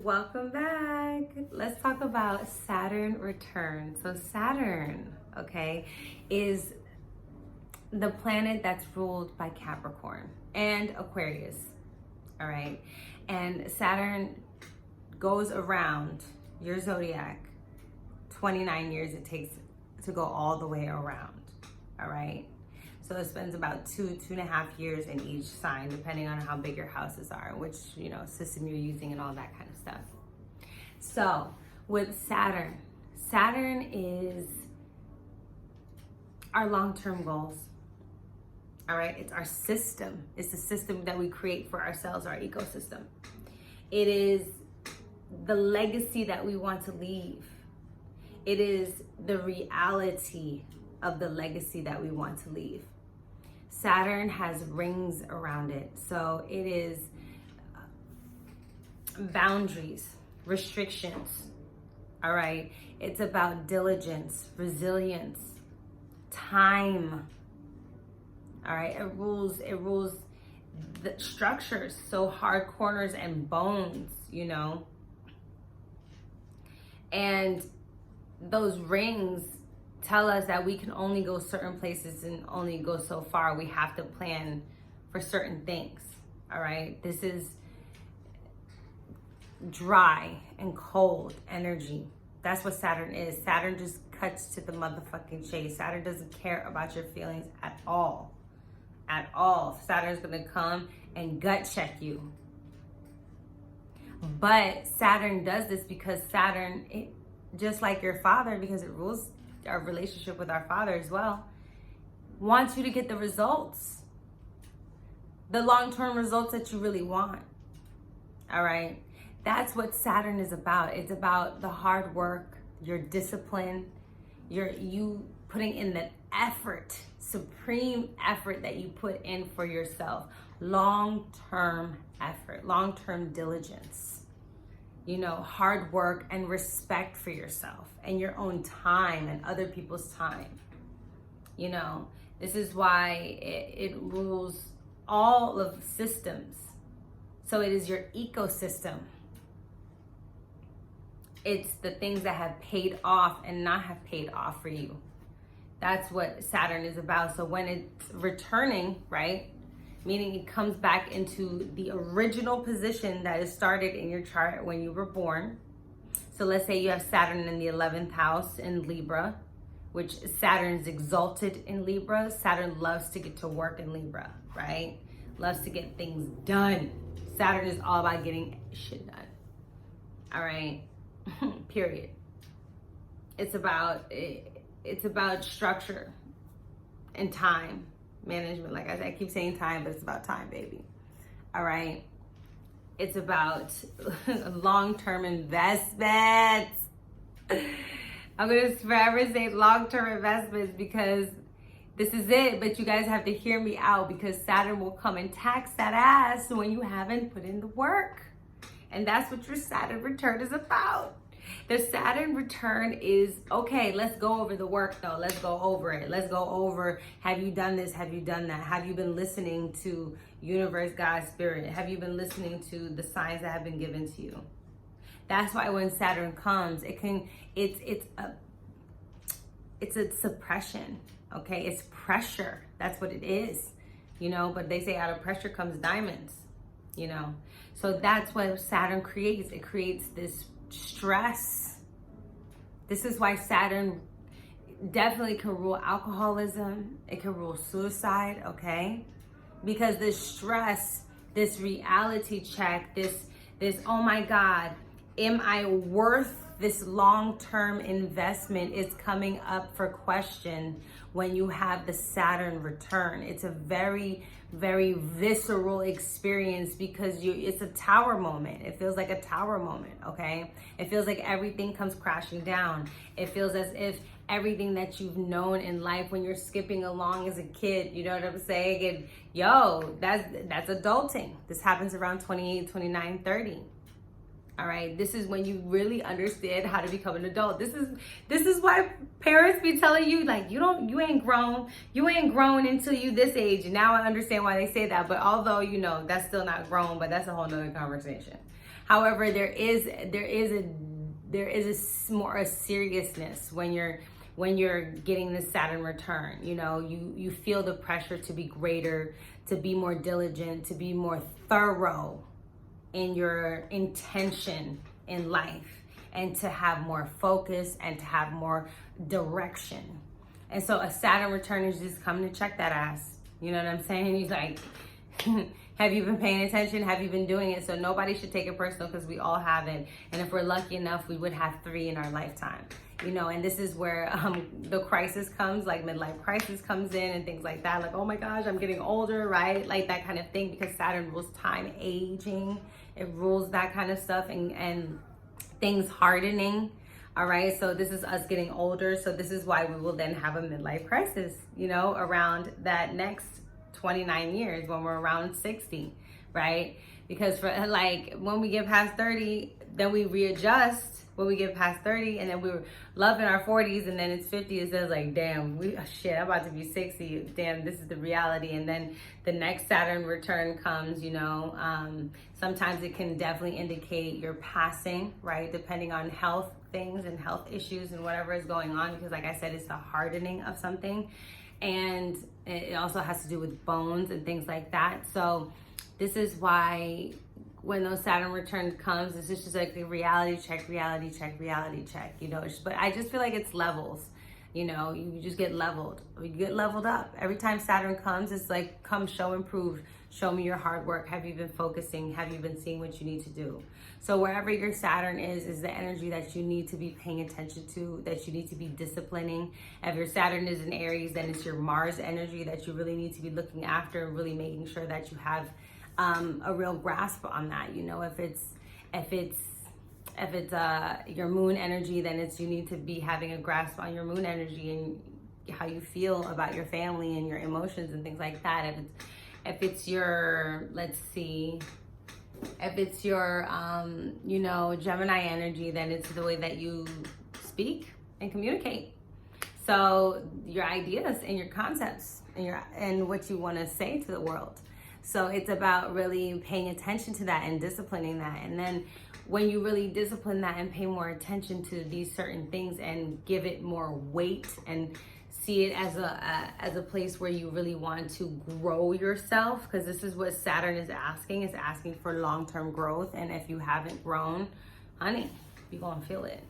Welcome back. Let's talk about Saturn return. So Saturn, okay, is the planet that's ruled by Capricorn and Aquarius, all right? And Saturn goes around your zodiac 29 years it takes to go all the way around, all right? So it spends about 2.5 years in each sign, depending on how big your houses are, which, system you're using and all that kind of stuff. So with Saturn, Saturn is our long-term goals, all right? It's our system. It's the system that we create for ourselves, our ecosystem. It is the legacy that we want to leave. It is the reality of the legacy that we want to leave. Saturn has rings around it. So it is boundaries, restrictions, all right? It's about diligence, resilience, time, all right? It rules the structures, so hard corners and bones, And those rings tell us that we can only go certain places and only go so far. We have to plan for certain things, all right? This is dry and cold energy. That's what Saturn is. Saturn just cuts to the motherfucking chase. Saturn doesn't care about your feelings at all. At all. Saturn's gonna come and gut check you. But Saturn does this because Saturn, just like your father, because it rules our relationship with our father as well, wants you to get the results, the long-term results that you really want, all right? That's what Saturn is about. It's about the hard work, your discipline, you putting in the effort, supreme effort that you put in for yourself, long-term effort, long-term diligence, hard work and respect for yourself and your own time and other people's time. This is why it rules all of systems. So it is your ecosystem. It's the things that have paid off and not have paid off for you. That's what Saturn is about. So when it's returning, right? Meaning it comes back into the original position that is started in your chart when you were born. So let's say you have Saturn in the 11th house in Libra, which Saturn's exalted in Libra. Saturn loves to get to work in Libra, right? Loves to get things done. Saturn is all about getting shit done. All right, period. It's about structure and time management. Like I said, I keep saying time, but it's about time, baby. All right. It's about long-term investments. I'm going to forever say long-term investments because this is it. But you guys have to hear me out because Saturn will come and tax that ass when you haven't put in the work. And that's what your Saturn return is about. The Saturn return is, okay, let's go over the work though. Let's go over it. Let's go over, have you done this? Have you done that? Have you been listening to universe, God, spirit? Have you been listening to the signs that have been given to you? That's why when Saturn comes, it's a suppression, okay? It's pressure. That's what it is, but they say out of pressure comes diamonds, So that's what Saturn creates. It creates this stress. This is why Saturn definitely can rule alcoholism. It can rule suicide, okay? Because this stress, this reality check, this oh my God, am I worth this long-term investment is coming up for question when you have the Saturn return. It's a very, very visceral experience because it's a tower moment. It feels like a tower moment, okay? It feels like everything comes crashing down. It feels as if everything that you've known in life when you're skipping along as a kid, you know what I'm saying? And that's adulting. This happens around 28, 29, 30. All right, this is when you really understand how to become an adult. This is why parents be telling you, like, you ain't grown until you this age. And now I understand why they say that. But although, that's still not grown, but that's a whole nother conversation. However, there is more a seriousness when you're getting the Saturn return. You know, you feel the pressure to be greater, to be more diligent, to be more thorough in your intention in life, and to have more focus and to have more direction. And so a Saturn return is just coming to check that ass. You know what I'm saying? He's like, have you been paying attention? Have you been doing it? So nobody should take it personal, because we all haven't. And if we're lucky enough, we would have 3 in our lifetime. You know, and this is where the crisis comes, like midlife crisis comes in and things like that. Like, oh my gosh, I'm getting older, right? Like that kind of thing, because Saturn rules time, aging. It rules that kind of stuff, and things hardening. All right, so this is us getting older. So this is why we will then have a midlife crisis, you know, around that next 29 years, when we're around 60, right? Because for like when we get past 30, then we readjust when we get past 30, and then we were loving our 40s, and then it's 50. It says like, damn, I'm about to be 60. Damn, this is the reality. And then the next Saturn return comes, you know. Sometimes it can definitely indicate you're passing, right? Depending on health things and health issues and whatever is going on, because like I said, it's the hardening of something. And it also has to do with bones and things like that. So this is why when those Saturn returns comes, it's just like a reality check, you know. But I just feel like it's levels, you know. You just get leveled. You get leveled up. Every time Saturn comes, it's like, come show and prove. Show me your hard work. Have you been focusing? Have you been seeing what you need to do? So wherever your Saturn is the energy that you need to be paying attention to, that you need to be disciplining. If your Saturn is in Aries, then it's your Mars energy that you really need to be looking after and really making sure that you have a real grasp on that. You know, if it's your Moon energy, then you need to be having a grasp on your Moon energy and how you feel about your family and your emotions and things like that. If it's your, you know, Gemini energy, then it's the way that you speak and communicate. So your ideas and your concepts and what you want to say to the world. So it's about really paying attention to that and disciplining that. And then when you really discipline that and pay more attention to these certain things and give it more weight and see it as a place where you really want to grow yourself, because this is what Saturn is asking. It's asking for long-term growth. And if you haven't grown, honey, you're gonna feel it.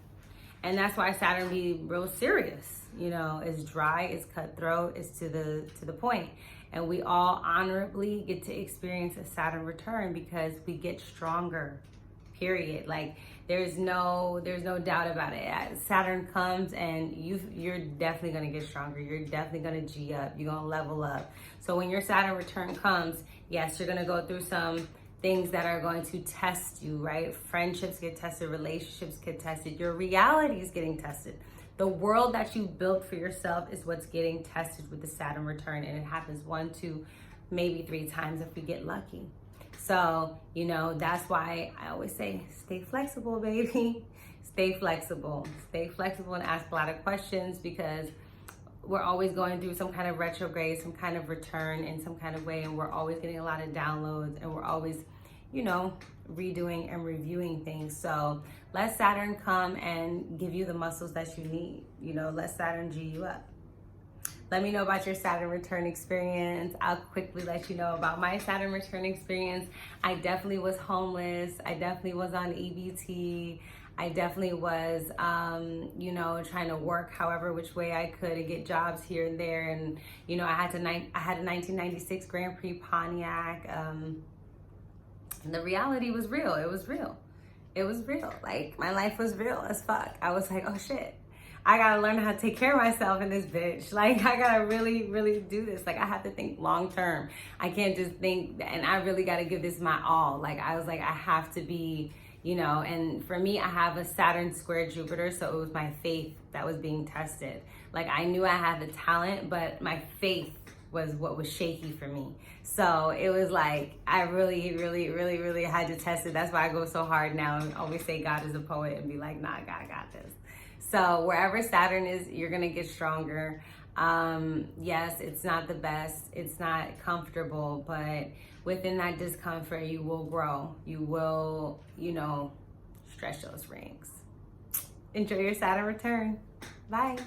And that's why Saturn be real serious. You know, it's dry, it's cutthroat, it's to the point. And we all honorably get to experience a Saturn return because we get stronger, period. Like there's no doubt about it. Saturn comes and you're definitely gonna get stronger. You're definitely gonna G up. You're gonna level up. So when your Saturn return comes, yes, you're gonna go through some things that are going to test you, right? Friendships get tested, relationships get tested, your reality is getting tested. The world that you built for yourself is what's getting tested with the Saturn return, and it happens 1, 2, maybe 3 times if we get lucky. So, you know, that's why I always say, stay flexible, baby. Stay flexible. Stay flexible and ask a lot of questions, because we're always going through some kind of retrograde, some kind of return in some kind of way, and we're always getting a lot of downloads, and we're always, you know, redoing and reviewing things. So let Saturn come and give you the muscles that you need. You know, let Saturn G you up. Let me know about your Saturn return experience. I'll quickly let you know about my Saturn return experience. I definitely was homeless. I definitely was on EBT. I definitely was, you know, trying to work however which way I could and get jobs here and there. And, you know, I had a 1996 Grand Prix Pontiac. And the reality was real. It was real. It was real. Like, my life was real as fuck. I was like, oh shit, I gotta learn how to take care of myself in this bitch. Like, I gotta really, really do this. Like, I have to think long term. I can't just think, and I really gotta give this my all. Like, I was like, I have to be, you know, and for me, I have a Saturn square Jupiter, so it was my faith that was being tested. Like, I knew I had the talent, but my faith was what was shaky for me. So it was like, I really, really, really, really had to test it. That's why I go so hard now and always say God is a poet and be like, nah, God got this. So wherever Saturn is, you're gonna get stronger. Yes, it's not the best, it's not comfortable, but within that discomfort, you will grow. You will, stretch those rings. Enjoy your Saturn return. Bye.